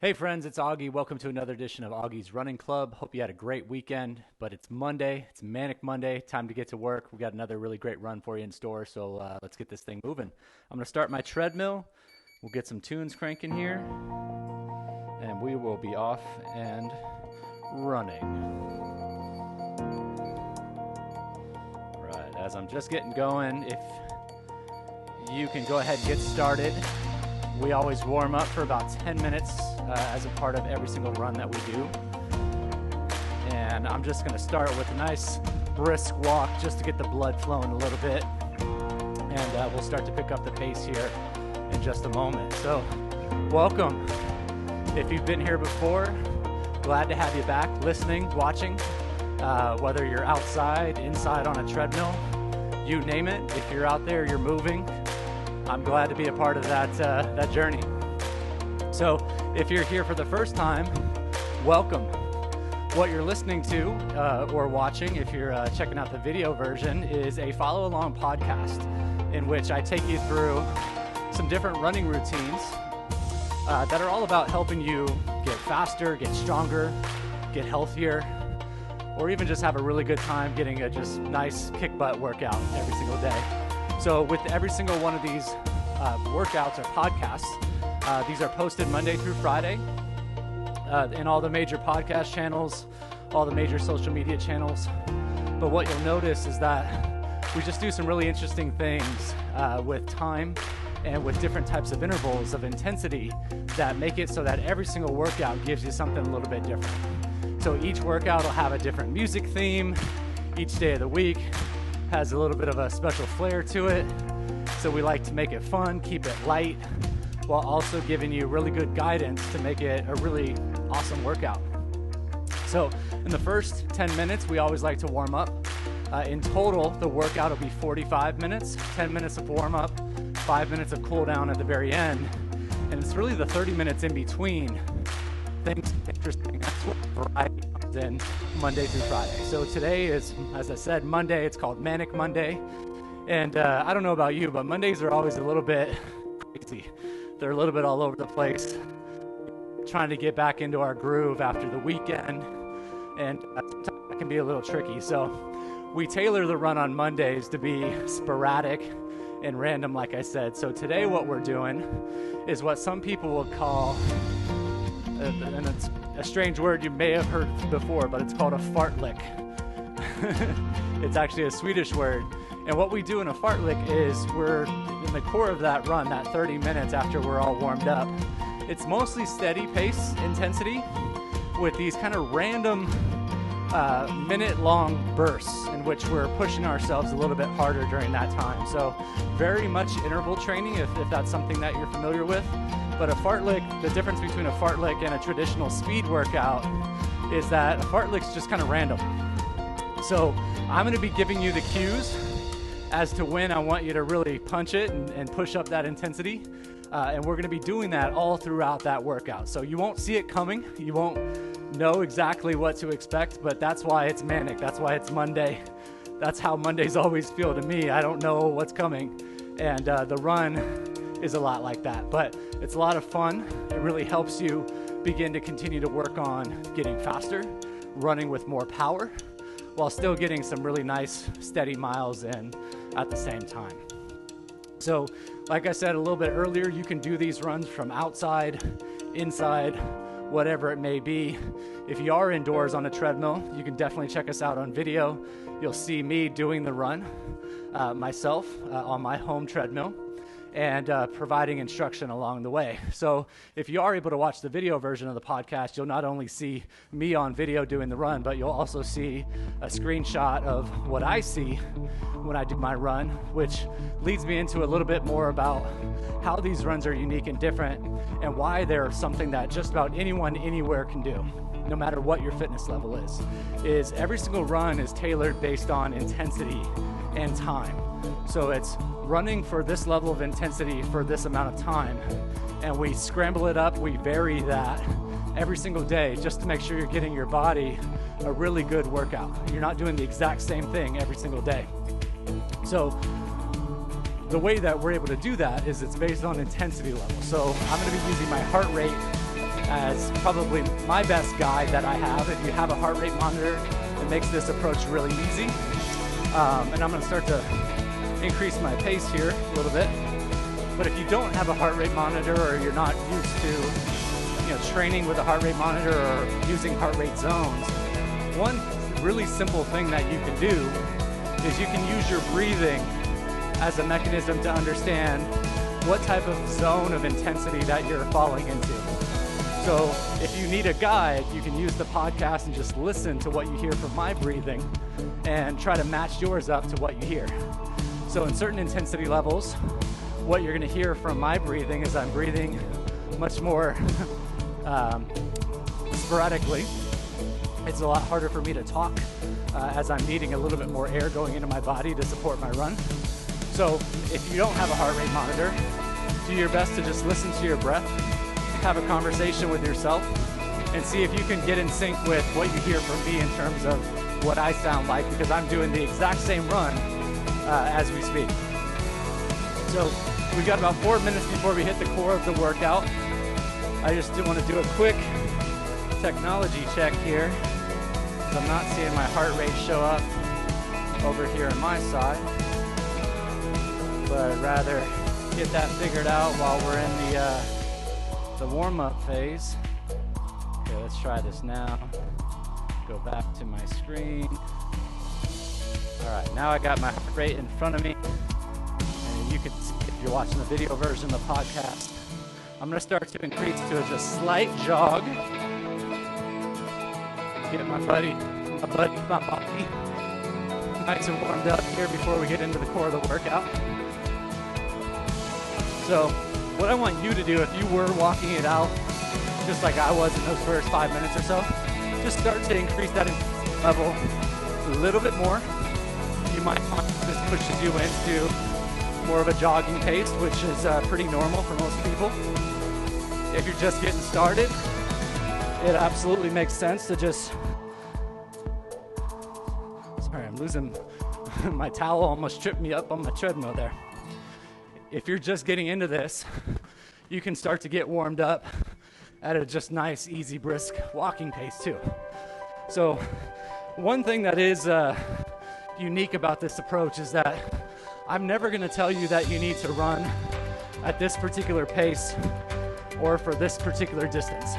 Hey friends, it's Augie. Welcome to another edition of Augie's Running Club. Hope you had a great weekend, but it's Monday. It's Manic Monday. Time to get to work. We got another really great run for you in store, so let's get this thing moving. I'm going to start my treadmill. We'll get some tunes cranking here, and we will be off and running. Right, as I'm just getting going, if you can go ahead and get started. We always warm up for about 10 minutes as a part of every single run that we do. And I'm just going to start with a nice brisk walk just to get the blood flowing a little bit. And we'll start to pick up the pace here in just a moment. So, welcome. If you've been here before, glad to have you back listening, watching. Whether you're outside, inside on a treadmill, you name it. If you're out there, you're moving. I'm glad to be a part of that journey. So if you're here for the first time, welcome. What you're listening to or watching, if you're checking out the video version, is a follow-along podcast in which I take you through some different running routines that are all about helping you get faster, get stronger, get healthier, or even just have a really good time getting a just nice kick-butt workout every single day. So with every single one of these workouts or podcasts, these are posted Monday through Friday in all the major podcast channels, all the major social media channels. But what you'll notice is that we just do some really interesting things with time and with different types of intervals of intensity that make it so that every single workout gives you something a little bit different. So each workout will have a different music theme. Each day of the week has a little bit of a special flair to it. So we like to make it fun, keep it light, while also giving you really good guidance to make it a really awesome workout. So in the first 10 minutes, we always like to warm up. In total, the workout will be 45 minutes, 10 minutes of warm up, 5 minutes of cool down at the very end. And it's really the 30 minutes in between things interesting. That's what variety comes in Monday through Friday. So today is, as I said, Monday. It's called Manic Monday. And I don't know about you, but Mondays are always a little bit crazy. They're a little bit all over the place, trying to get back into our groove after the weekend. And sometimes that can be a little tricky. So we tailor the run on Mondays to be sporadic and random, like I said. So today what we're doing is what some people will call, and it's a strange word you may have heard before, but it's called a fartlek. It's actually a Swedish word. And what we do in a fartlek is we're in the core of that run, that 30 minutes after we're all warmed up. It's mostly steady pace intensity with these kind of random minute-long bursts in which we're pushing ourselves a little bit harder during that time. So very much interval training if that's something that you're familiar with. But a fartlek, the difference between a fartlek and a traditional speed workout is that a fartlek's just kind of random. So I'm going to be giving you the cues as to when I want you to really punch it and push up that intensity. And we're going to be doing that all throughout that workout. So you won't see it coming. You won't know exactly what to expect, but that's why it's manic. That's why it's Monday. That's how Mondays always feel to me. I don't know what's coming. And the run is a lot like that. But it's a lot of fun. It really helps you begin to continue to work on getting faster, running with more power, while still getting some really nice steady miles in at the same time. So like I said a little bit earlier, you can do these runs from outside, inside, whatever it may be. If you are indoors on a treadmill, you can definitely check us out on video. You'll see me doing the run myself on my home treadmill and providing instruction along the way. So if you are able to watch the video version of the podcast, you'll not only see me on video doing the run, but you'll also see a screenshot of what I see when I do my run, which leads me into a little bit more about how these runs are unique and different and why they're something that just about anyone anywhere can do, no matter what your fitness level is every single run is tailored based on intensity and time. So it's running for this level of intensity for this amount of time, and we scramble it up, we vary that every single day just to make sure you're getting your body a really good workout. You're not doing the exact same thing every single day. So the way that we're able to do that is it's based on intensity level. So I'm going to be using my heart rate as probably my best guide that I have. If you have a heart rate monitor, it makes this approach really easy. And I'm going to start to increase my pace here a little bit. But if you don't have a heart rate monitor, or you're not used to training with a heart rate monitor or using heart rate zones, one really simple thing that you can do is you can use your breathing as a mechanism to understand what type of zone of intensity that you're falling into. So if you need a guide, you can use the podcast and just listen to what you hear from my breathing and try to match yours up to what you hear. So in certain intensity levels, what you're going to hear from my breathing is I'm breathing much more sporadically. It's a lot harder for me to talk as I'm needing a little bit more air going into my body to support my run. So if you don't have a heart rate monitor, do your best to just listen to your breath, have a conversation with yourself, and see if you can get in sync with what you hear from me in terms of what I sound like, because I'm doing the exact same run as we speak. So we've got about 4 minutes before we hit the core of the workout. I just do want to do a quick technology check here. I'm not seeing my heart rate show up over here on my side, but I'd rather get that figured out while we're in the warm-up phase. Okay, let's try this now. Go back to my screen. All right, now I got my heart rate in front of me, and you can see if you're watching the video version of the podcast. I'm gonna start to increase to a just slight jog. Get my body nice and warmed up here before we get into the core of the workout. So what I want you to do, if you were walking it out just like I was in those first 5 minutes or so, just start to increase that level a little bit more. You might find this pushes you into more of a jogging pace, which is pretty normal for most people. If you're just getting started, it absolutely makes sense to just, sorry, I'm losing my towel, almost tripped me up on my treadmill there. If you're just getting into this, you can start to get warmed up at a just nice, easy, brisk walking pace too. So one thing that is unique about this approach is that I'm never going to tell you that you need to run at this particular pace or for this particular distance.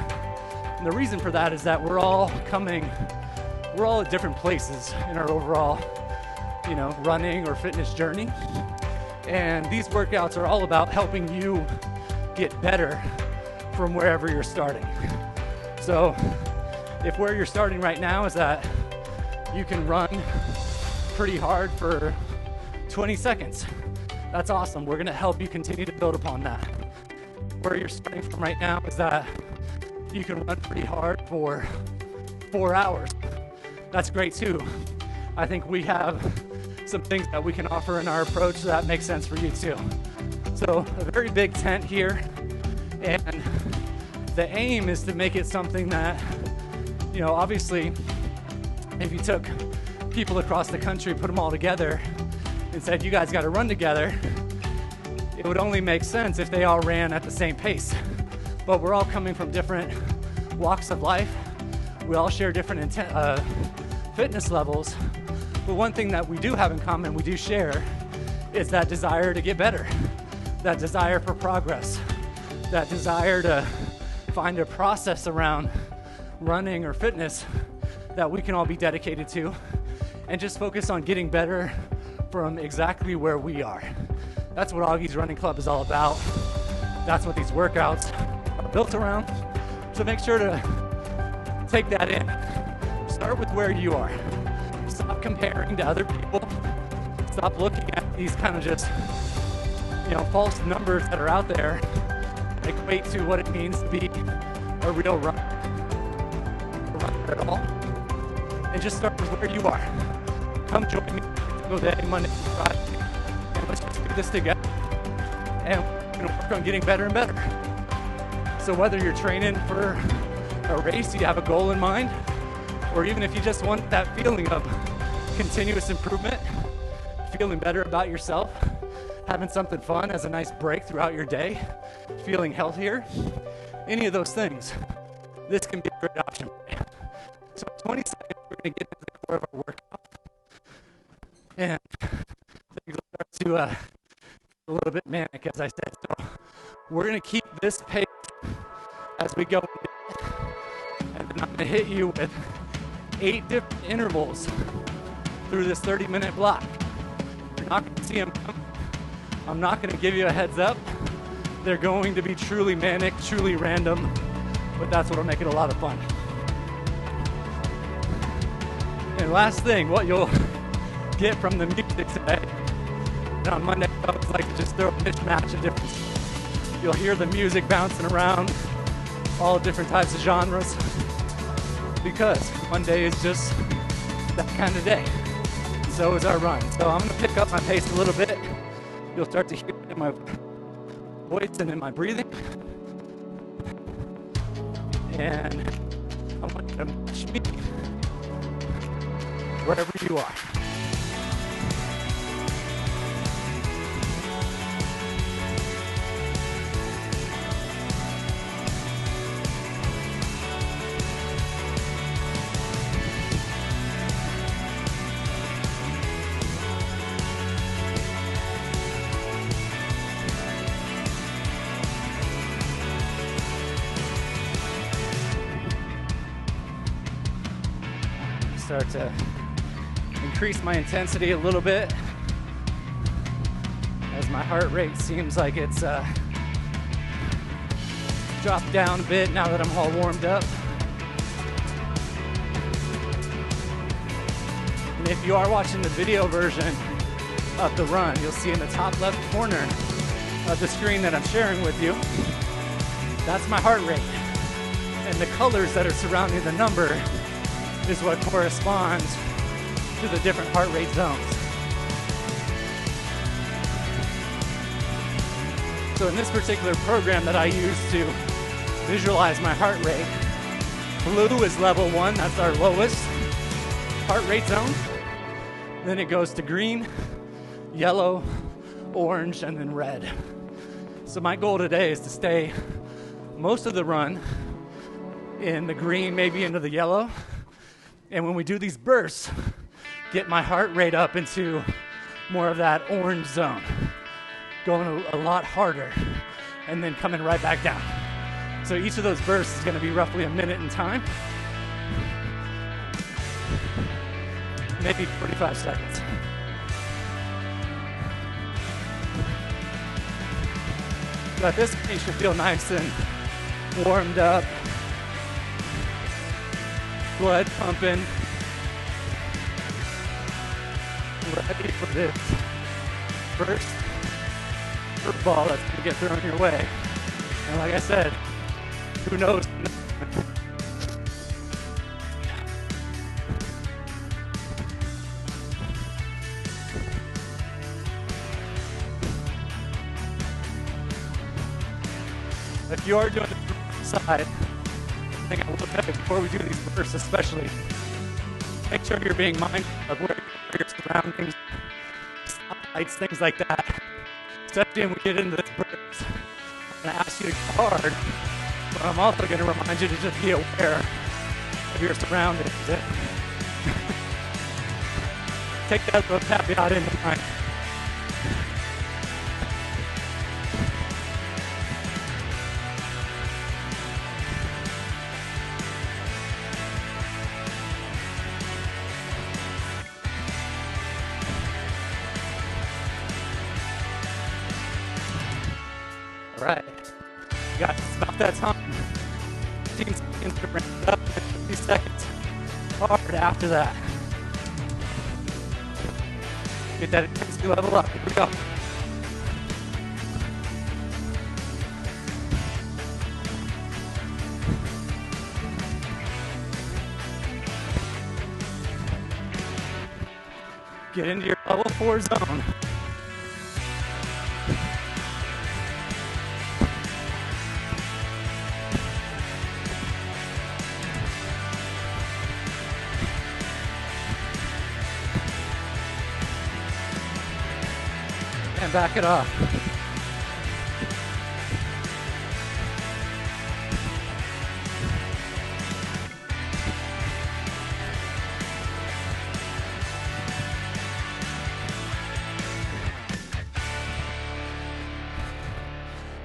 And the reason for that is that we're all at different places in our overall, running or fitness journey. And these workouts are all about helping you get better from wherever you're starting. So if where you're starting right now is that you can run pretty hard for 20 seconds, that's awesome. We're gonna help you continue to build upon that. Where you're starting from right now is that you can run pretty hard for 4 hours. That's great too. I think we have some things that we can offer in our approach that makes sense for you too. So a very big tent here, and the aim is to make it something that, obviously if you took people across the country, put them all together and said, you guys got to run together, it would only make sense if they all ran at the same pace. But we're all coming from different walks of life. We all share different fitness levels. But one thing that we do have in common, we do share, is that desire to get better, that desire for progress, that desire to find a process around running or fitness that we can all be dedicated to and just focus on getting better from exactly where we are. That's what Augie's Running Club is all about. That's what these workouts are built around. So make sure to take that in. Start with where you are. Stop comparing to other people. Stop looking at these kind of just, false numbers that are out there that equate to what it means to be a real runner at all. And just start with where you are. Come join me every day, Monday through Friday, and let's just do this together. And we're going to work on getting better and better. So whether you're training for a race, you have a goal in mind, or even if you just want that feeling of continuous improvement, feeling better about yourself, having something fun as a nice break throughout your day, feeling healthier, any of those things, this can be a great option. So in 20 seconds, we're going to get into the core of our workout. And things will start to a little bit manic, as I said. So we're going to keep this pace as we go. And then I'm going to hit you with 8 different intervals through this 30-minute block. You're not going to see them come. I'm not going to give you a heads up. They're going to be truly manic, truly random, but that's what'll make it a lot of fun. And last thing, what you'll get from the music today, and on Monday I always like to just throw a mismatch of different stuff. You'll hear the music bouncing around, all different types of genres, because Monday is just that kind of day. So is our run. So I'm going to pick up my pace a little bit. You'll start to hear it in my voice and in my breathing. And I want you to match me wherever you are. Start to increase my intensity a little bit as my heart rate seems like it's dropped down a bit now that I'm all warmed up. And if you are watching the video version of the run, you'll see in the top left corner of the screen that I'm sharing with you, that's my heart rate. And the colors that are surrounding the number is what corresponds to the different heart rate zones. So in this particular program that I use to visualize my heart rate, blue is level 1, that's our lowest heart rate zone. Then it goes to green, yellow, orange, and then red. So my goal today is to stay most of the run in the green, maybe into the yellow. And when we do these bursts, get my heart rate up into more of that orange zone, going a lot harder, and then coming right back down. So each of those bursts is going to be roughly a minute in time, maybe 45 seconds. So at this point, you should feel nice and warmed up. Blood pumping, ready for this first curveball that's going to get thrown your way. And like I said, who knows? If you are doing the side, I think I look at it before we do these bursts, especially. Make sure you're being mindful of where your surroundings, stoplights, things like that. Especially when we get into this burst. I'm going to ask you to go hard, but I'm also going to remind you to just be aware of your surroundings. Take that little caveat into mind. Right, got about that time. 15 seconds to ramp it up, and 50 seconds hard after that. Get that intensity level up. Here we go. Get into your level 4 zone. And back it off.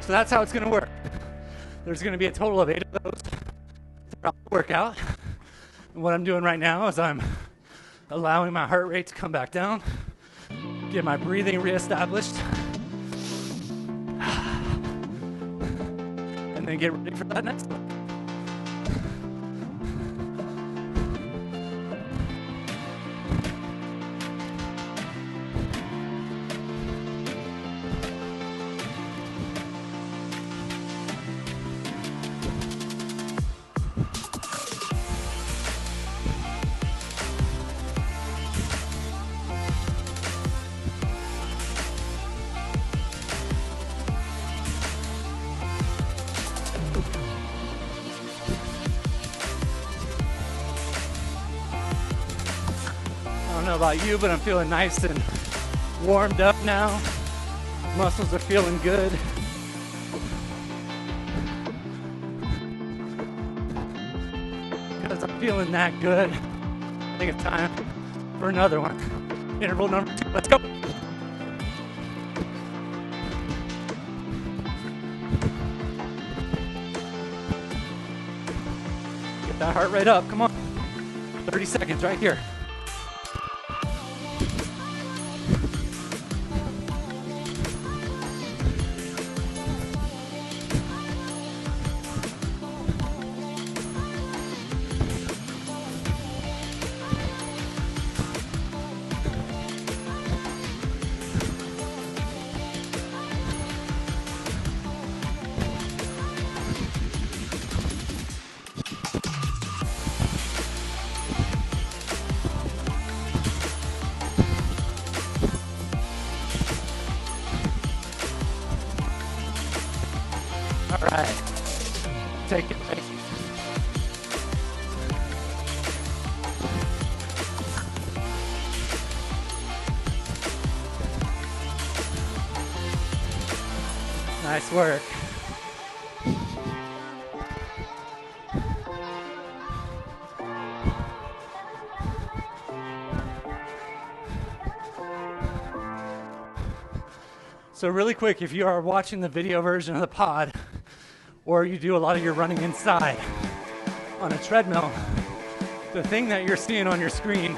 So that's how it's gonna work. There's gonna be a total of 8 of those throughout the workout. And what I'm doing right now is I'm allowing my heart rate to come back down, get my breathing reestablished, and then get ready for that next one. I don't know about you, but I'm feeling nice and warmed up now. Muscles are feeling good. Because I'm feeling that good, I think it's time for another one. Interval number 2, let's go. Get that heart rate up, come on. 30 seconds right here. All right, take it, thank you. Nice work. So really quick, if you are watching the video version of the pod, or you do a lot of your running inside on a treadmill, the thing that you're seeing on your screen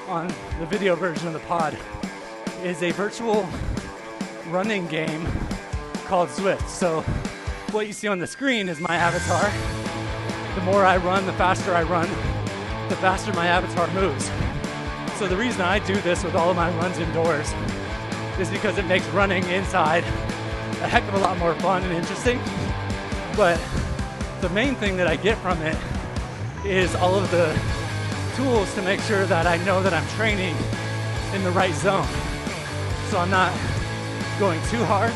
on the video version of the pod is a virtual running game called Zwift. So what you see on the screen is my avatar. The more I run, the faster I run, the faster my avatar moves. So the reason I do this with all of my runs indoors is because it makes running inside a heck of a lot more fun and interesting. But the main thing that I get from it is all of the tools to make sure that I know that I'm training in the right zone. So I'm not going too hard,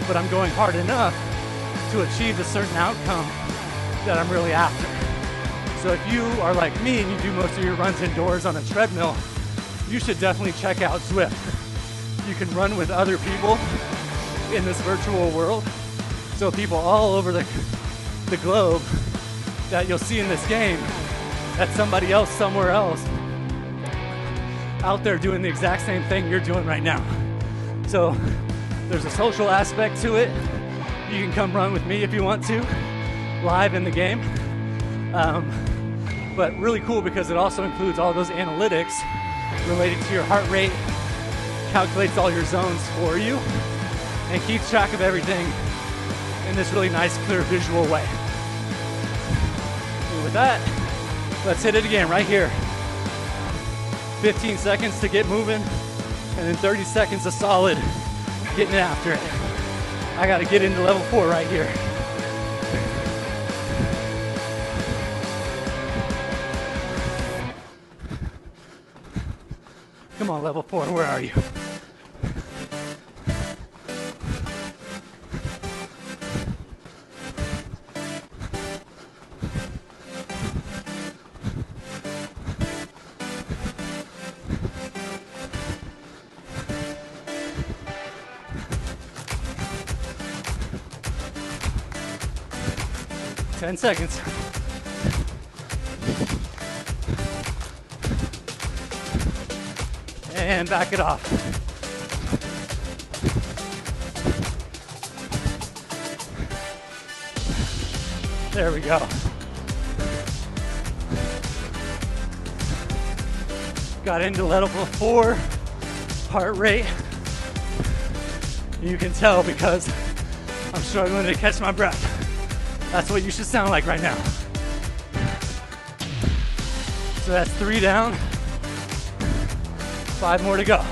but I'm going hard enough to achieve a certain outcome that I'm really after. So if you are like me and you do most of your runs indoors on a treadmill, you should definitely check out Zwift. You can run with other people in this virtual world. So people all over the globe that you'll see in this game, that's somebody else somewhere else out there doing the exact same thing you're doing right now. So there's a social aspect to it. You can come run with me if you want to, live in the game. But really cool because it also includes all those analytics related to your heart rate, calculates all your zones for you, and keeps track of everything in this really nice, clear, visual way. And with that, let's hit it again right here. 15 seconds to get moving, and then 30 seconds of solid getting after it. I gotta get into level 4 right here. Come on, level 4, where are you? Ten seconds. And back it off. There we go. Got into level 4 heart rate. You can tell because I'm struggling to catch my breath. That's what you should sound like right now. So that's 3 down, 5 more to go.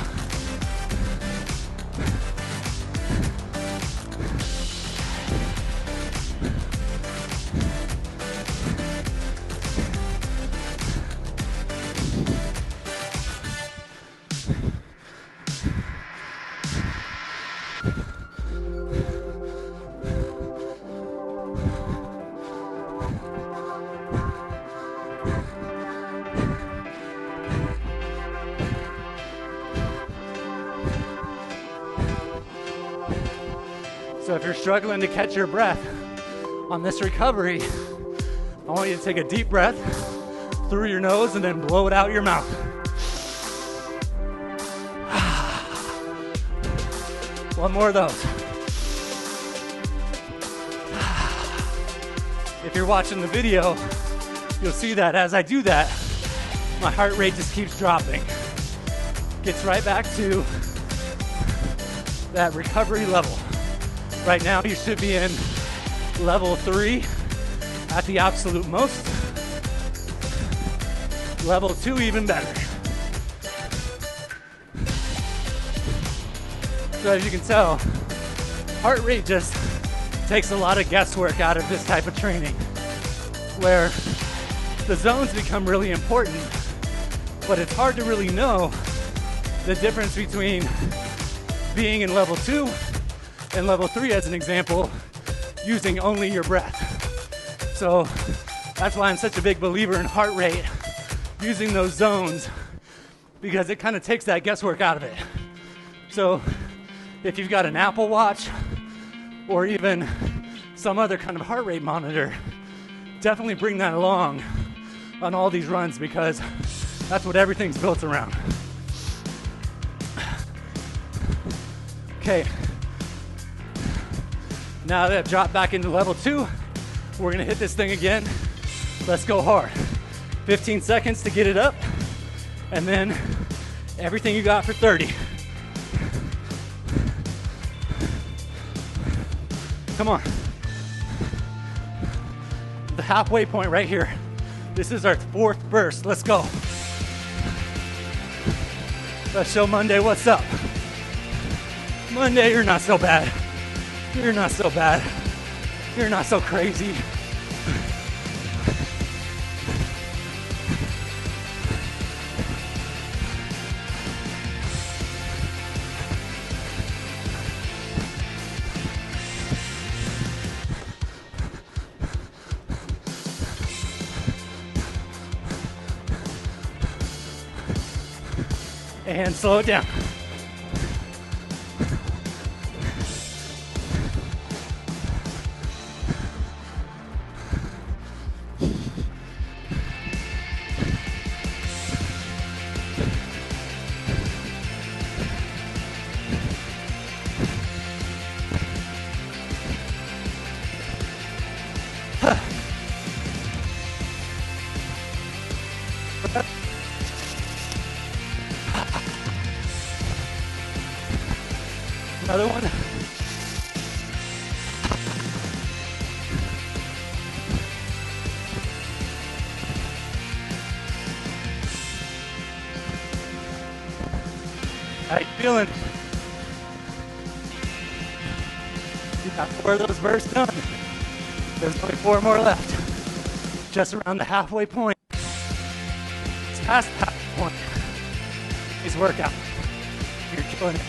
So if you're struggling to catch your breath on this recovery, I want you to take a deep breath through your nose and then blow it out your mouth. One more of those. If you're watching the video, you'll see that as I do that, my heart rate just keeps dropping. Gets right back to that recovery level. Right now, you should be in level 3 at the absolute most. Level 2 even better. So as you can tell, heart rate just takes a lot of guesswork out of this type of training, where the zones become really important, but it's hard to really know the difference between being in level 2 and level 3, as an example, using only your breath. So that's why I'm such a big believer in heart rate, using those zones, because it kind of takes that guesswork out of it. So if you've got an Apple Watch or even some other kind of heart rate monitor, definitely bring that along on all these runs, because that's what everything's built around. Okay. Now that I've dropped back into level 2, we're gonna hit this thing again. Let's go hard. 15 seconds to get it up, and then everything you got for 30. Come on. The halfway point right here. This is our 4th burst. Let's go. Let's show Monday what's up. Monday, you're not so bad. You're not so bad. You're not so crazy. And slow it down. Another one. How you feeling? You got 4 of those bursts done. There's only 4 more left. Just around the halfway point. It's past the halfway point. Nice workout. You're killing it.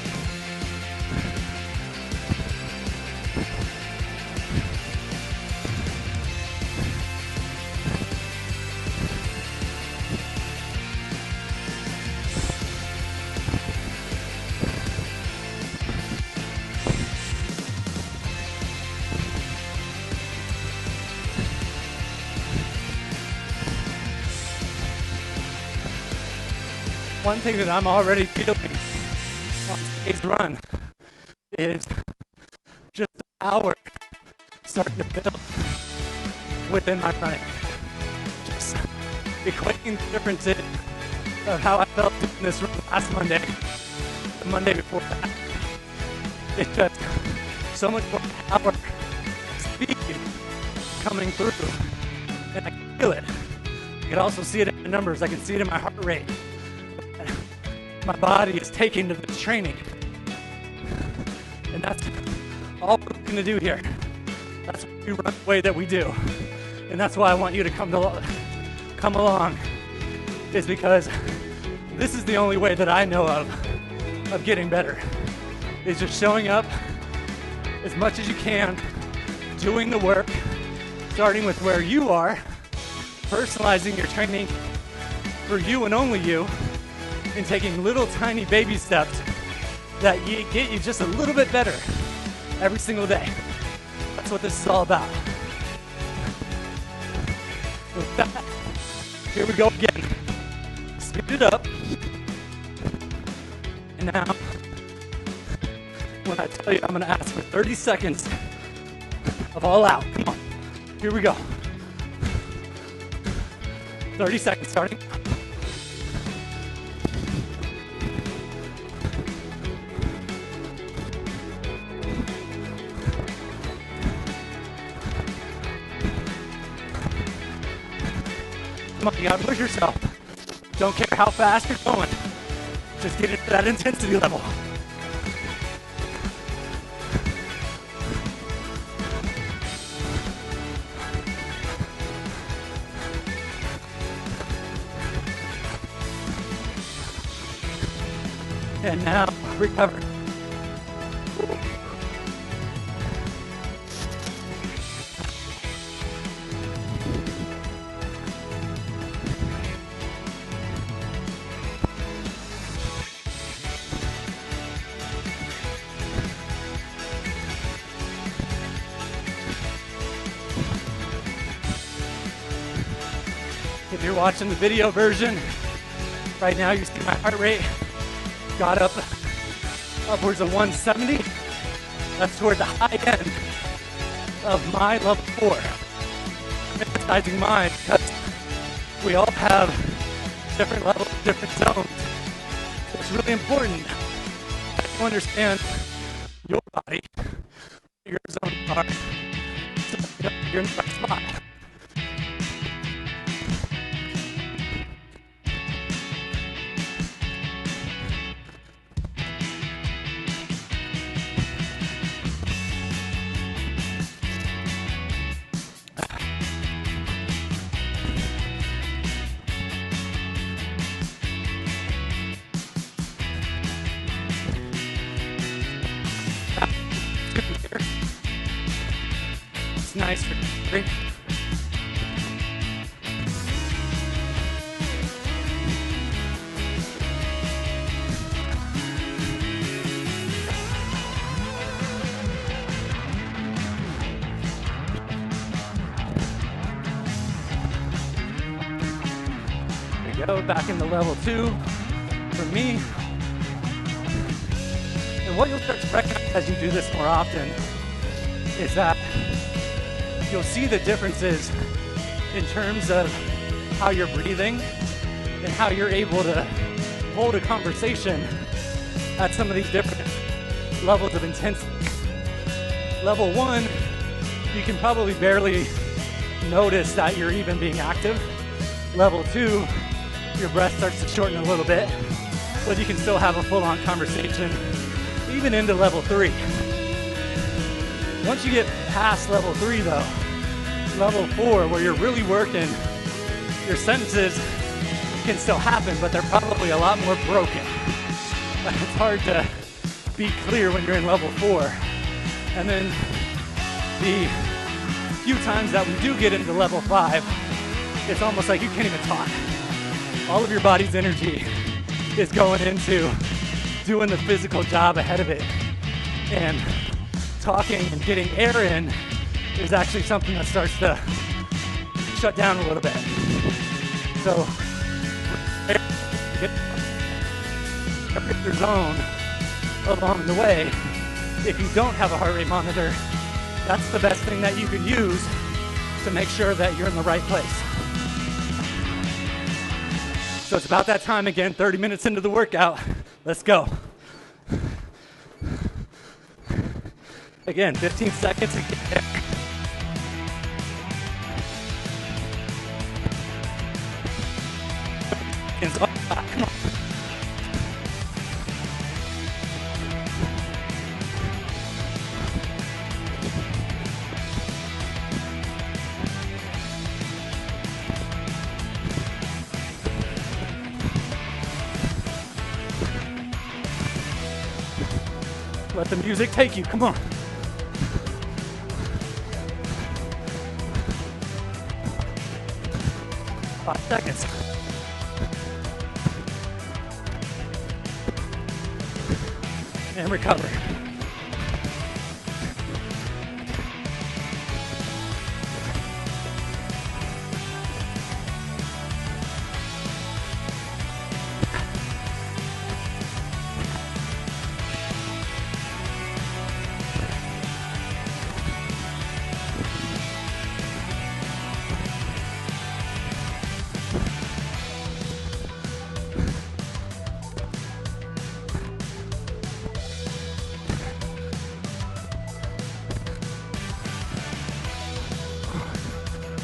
One thing that I'm already feeling on today's run is just the power starting to build. within my running. Just equating the differences of how I felt doing this run last Monday, the Monday before that. It's just so much more power, speed coming through, and I can feel it. I can also see it in the numbers. I can see it in my heart rate. My body is taking to this training, and that's all we're going to do here. That's why we run the way that we do, and that's why I want you to come along. Is because this is the only way that I know of getting better. Is just showing up as much as you can, doing the work, starting with where you are, personalizing your training for you and only you, and taking little tiny baby steps that get you just a little bit better every single day. That's what this is all about. With that, here we go again. Speed it up. And now, when I tell you I'm gonna ask for 30 seconds of all out. Come on, here we go. 30 seconds starting. Come on, you gotta push yourself. Don't care how fast you're going. Just get into that intensity level. And now, recover. If you're watching the video version, right now you see my heart rate got up upwards of 170. That's toward the high end of my level 4. I'm emphasizing mine because we all have different levels, different zones. So it's really important to understand your body, your zones are, so you know you're in the right spot. It's nice for free. There we go, back into level 2 for me. And what you'll start to recognize as you do this more often is that you'll see the differences in terms of how you're breathing and how you're able to hold a conversation at some of these different levels of intensity. Level 1, you can probably barely notice that you're even being active. Level 2, your breath starts to shorten a little bit, but you can still have a full-on conversation, even into level 3. Once you get past level 3 though, level 4, where you're really working, your sentences can still happen, but they're probably a lot more broken. It's hard to be clear when you're in level 4. And then the few times that we do get into level 5, it's almost like you can't even talk. All of your body's energy is going into doing the physical job ahead of it. And talking and getting air in is actually something that starts to shut down a little bit. So, get your zone along the way. If you don't have a heart rate monitor, that's the best thing that you can use to make sure that you're in the right place. So it's about that time again, 30 minutes into the workout. Let's go. Again, 15 seconds to get there. Come on. Let the music take you, come on. Five seconds. And recover.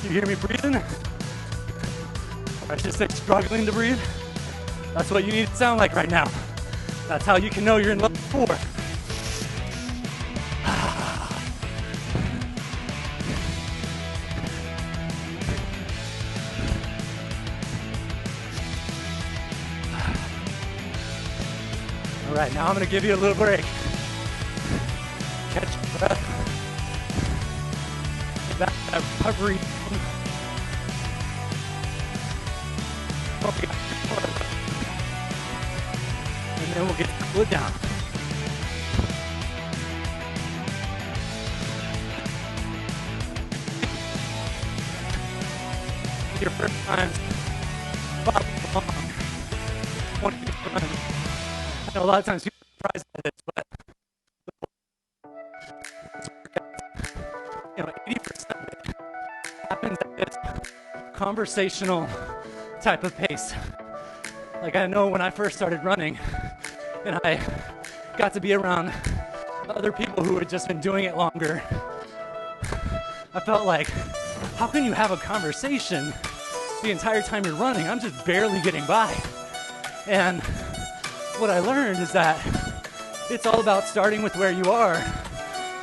You hear me breathing? I should say struggling to breathe. That's what you need to sound like right now. That's how you can know you're in level 4. All right, now I'm gonna give you a little break. Catch your breath. Get back to that recovery. And then we'll get to cool it down. Your first times, 5 long, 20 runs. I know a lot of times people are surprised by this, but 80% of it happens at this conversational type of pace. Like I know when I first started running and I got to be around other people who had just been doing it longer, I felt like, how can you have a conversation the entire time you're running? I'm just barely getting by. And what I learned is that it's all about starting with where you are,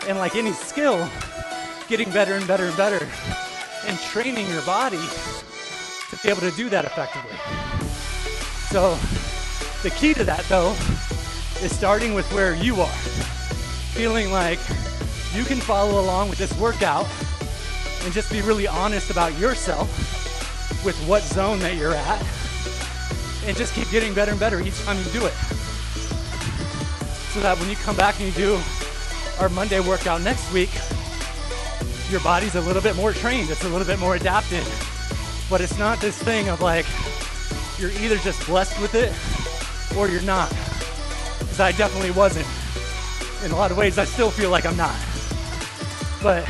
and like any skill, getting better and better and better, and training your body to be able to do that effectively. So the key to that though is starting with where you are, feeling like you can follow along with this workout and just be really honest about yourself with what zone that you're at, and just keep getting better and better each time you do it. So that when you come back and you do our Monday workout next week, your body's a little bit more trained, it's a little bit more adapted. But it's not this thing of like, you're either just blessed with it or you're not. Because I definitely wasn't. In a lot of ways, I still feel like I'm not. But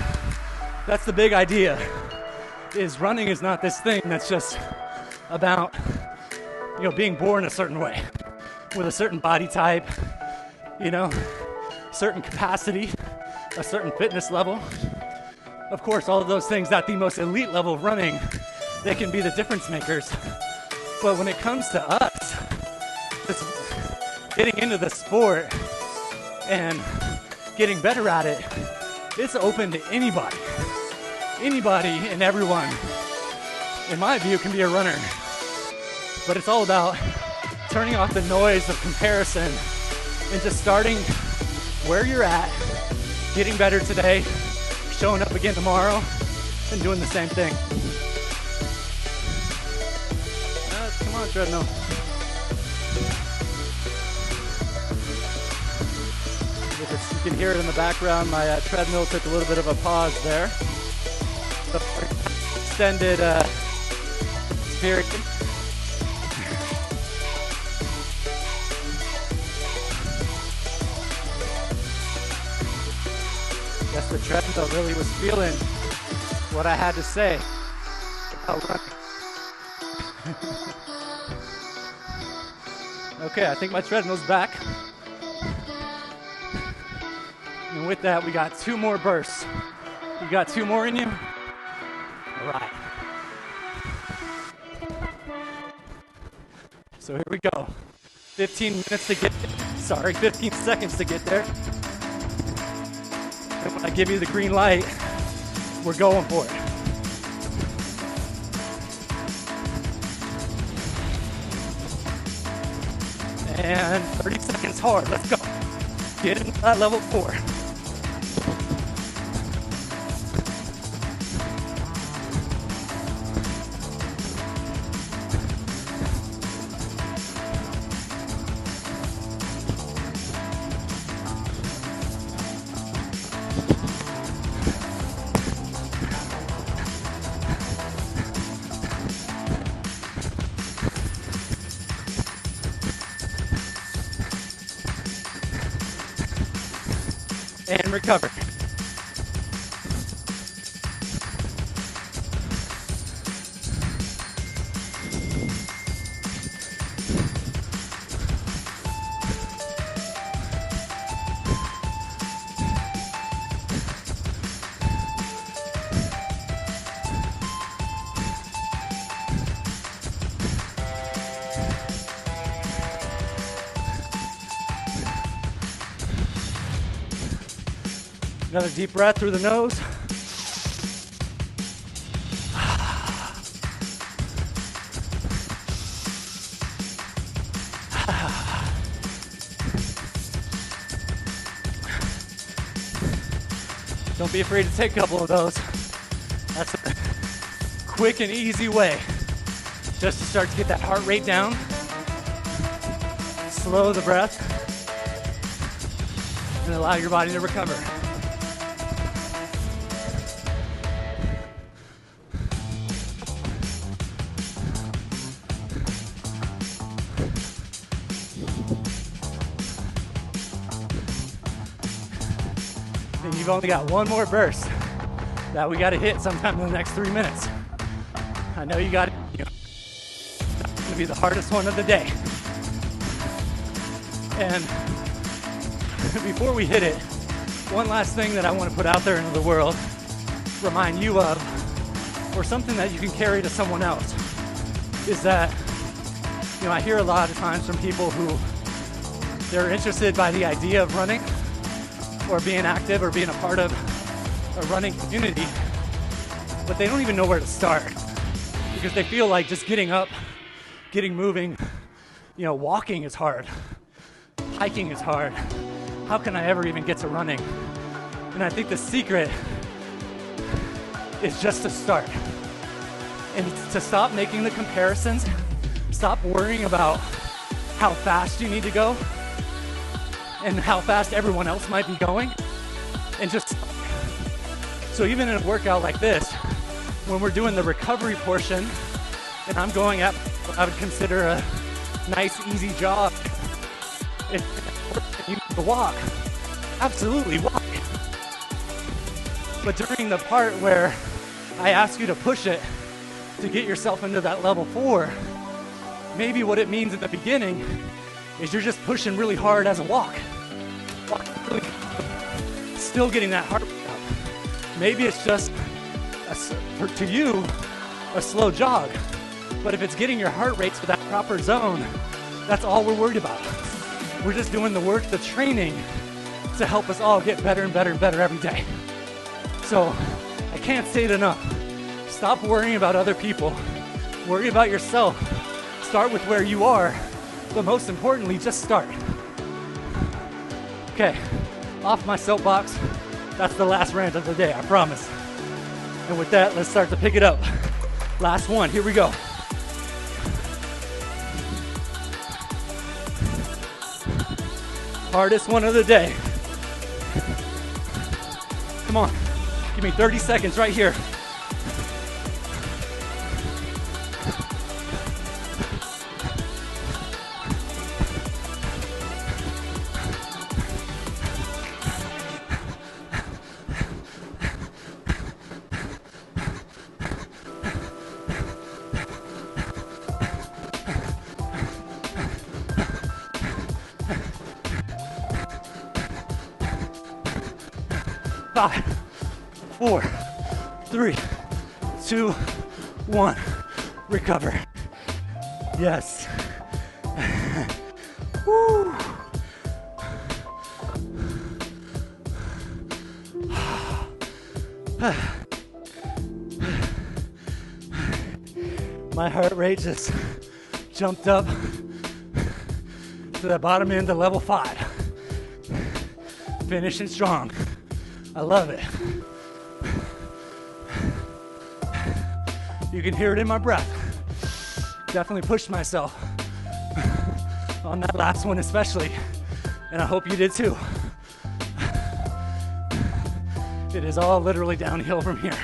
that's the big idea, is running is not this thing that's just about, being born a certain way, with a certain body type, certain capacity, a certain fitness level. Of course, all of those things at the most elite level of running, they can be the difference makers. But when it comes to us, just getting into the sport and getting better at it, it's open to anybody. Anybody and everyone, in my view, can be a runner. But it's all about turning off the noise of comparison and just starting where you're at, getting better today, showing up again tomorrow, and doing the same thing. Come on, treadmill. You can hear it in the background. My treadmill took a little bit of a pause there. So extended period. Guess the treadmill really was feeling what I had to say about running. Okay, I think my treadmill's back. And with that, we got 2 more bursts. You got 2 more in you? All right. So here we go. 15 seconds to get there. And when I give you the green light, we're going for it. And 30 seconds hard. Let's go. Get into that level 4. And recover. Another deep breath through the nose. Don't be afraid to take a couple of those. That's a quick and easy way just to start to get that heart rate down. Slow the breath and allow your body to recover. And you've only got 1 more burst that we got to hit sometime in the next 3 minutes. I know you got it. It's going to be the hardest one of the day. And before we hit it, one last thing that I want to put out there into the world, remind you of, or something that you can carry to someone else, is that, I hear a lot of times from people who they're interested by the idea of running or being active or being a part of a running community, but they don't even know where to start because they feel like just getting up, getting moving, walking is hard, hiking is hard. How can I ever even get to running? And I think the secret is just to start and to stop making the comparisons, stop worrying about how fast you need to go and how fast everyone else might be going, and just, so even in a workout like this, when we're doing the recovery portion, and I'm going at what I would consider a nice, easy jog, if you need to walk, absolutely walk. But during the part where I ask you to push it to get yourself into that level 4, maybe what it means in the beginning is you're just pushing really hard as a walk. Still getting that heart rate up. Maybe it's just, to you, a slow jog. But if it's getting your heart rate to that proper zone, that's all we're worried about. We're just doing the work, the training, to help us all get better and better and better every day. So I can't say it enough. Stop worrying about other people. Worry about yourself. Start with where you are, but most importantly, just start. Okay, off my soapbox. That's the last rant of the day, I promise. And with that, let's start to pick it up. Last one, here we go. Hardest one of the day. Come on, give me 30 seconds right here. 5, 4, 3, 2, 1. Recover. Yes. Woo. My heart rate just jumped up to the bottom end of level 5. Finishing strong. I love it. You can hear it in my breath. Definitely pushed myself on that last one especially, and I hope you did too. It is all literally downhill from here.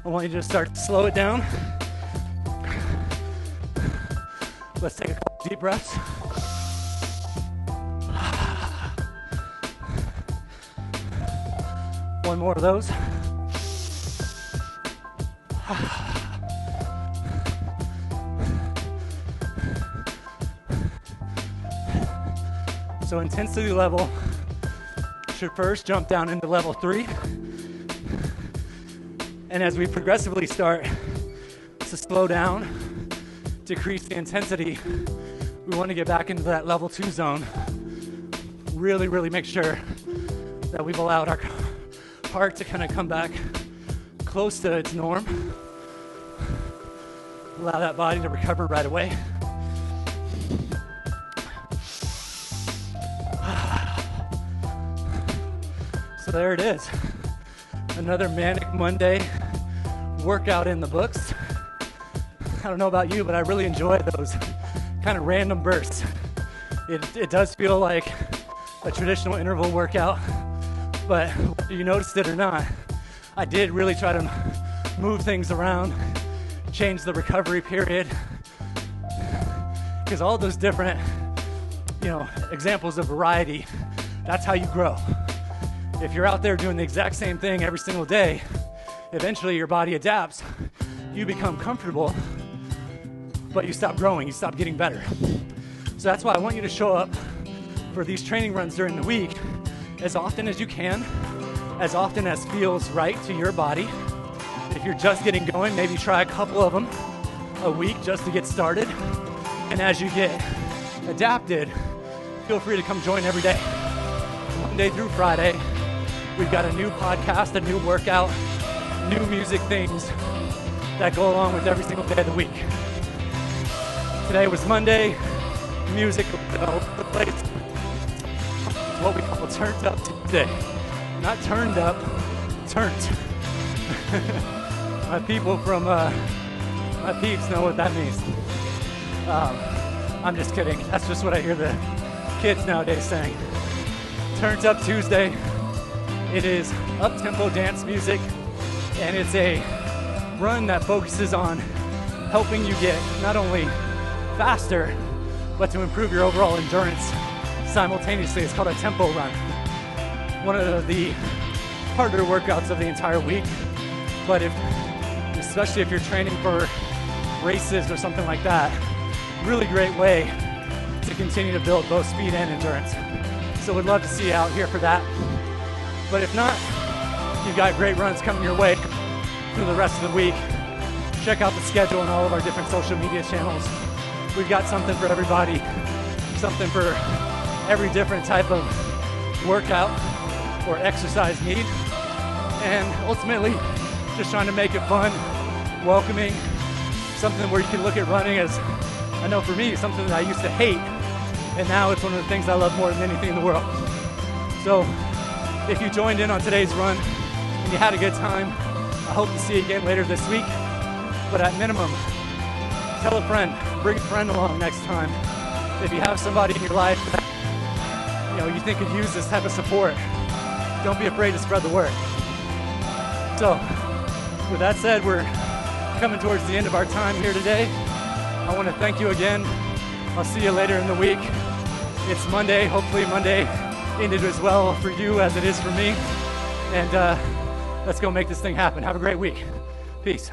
I want you to start to slow it down. Let's take a couple deep breaths. One more of those. So intensity level should first jump down into level 3. And as we progressively start to slow down, decrease the intensity, we want to get back into that level 2 zone. Really, really make sure that we've allowed our heart to kind of come back close to its norm. Allow that body to recover right away. So there it is. Another Manic Monday workout in the books. I don't know about you, but I really enjoy those kind of random bursts. It does feel like a traditional interval workout, but whether you noticed it or not, I did really try to move things around, change the recovery period, because all those different, examples of variety, that's how you grow. If you're out there doing the exact same thing every single day, eventually your body adapts, you become comfortable, but you stop growing, you stop getting better. So that's why I want you to show up for these training runs during the week as often as you can, as often as feels right to your body. If you're just getting going, maybe try a couple of them a week just to get started. And as you get adapted, feel free to come join every day. Monday through Friday, we've got a new podcast, a new workout, new music things that go along with every single day of the week. Today was Monday, music all over the place. What we call turned up Tuesday. Not turned up, turned. My people from my peeps know what that means. I'm just kidding. That's just what I hear the kids nowadays saying. Turned up Tuesday. It is up-tempo dance music, and it's a run that focuses on helping you get not only faster, but to improve your overall endurance simultaneously. It's called a tempo run. One of the harder workouts of the entire week, but especially if you're training for races or something like that, really great way to continue to build both speed and endurance. So we'd love to see you out here for that. But if not, you've got great runs coming your way through the rest of the week. Check out the schedule on all of our different social media channels. We've got something for everybody, something for every different type of workout or exercise need. And ultimately, just trying to make it fun, welcoming, something where you can look at running as, I know for me, something that I used to hate, and now it's one of the things I love more than anything in the world. So if you joined in on today's run and you had a good time, I hope to see you again later this week. But at minimum, tell a friend, bring a friend along next time. If you have somebody in your life that you think could use this type of support, don't be afraid to spread the word. So with that said, we're coming towards the end of our time here today. I want to thank you again. I'll see you later in the week. It's Monday. Hopefully Monday ended as well for you as it is for me. And let's go make this thing happen. Have a great week. Peace.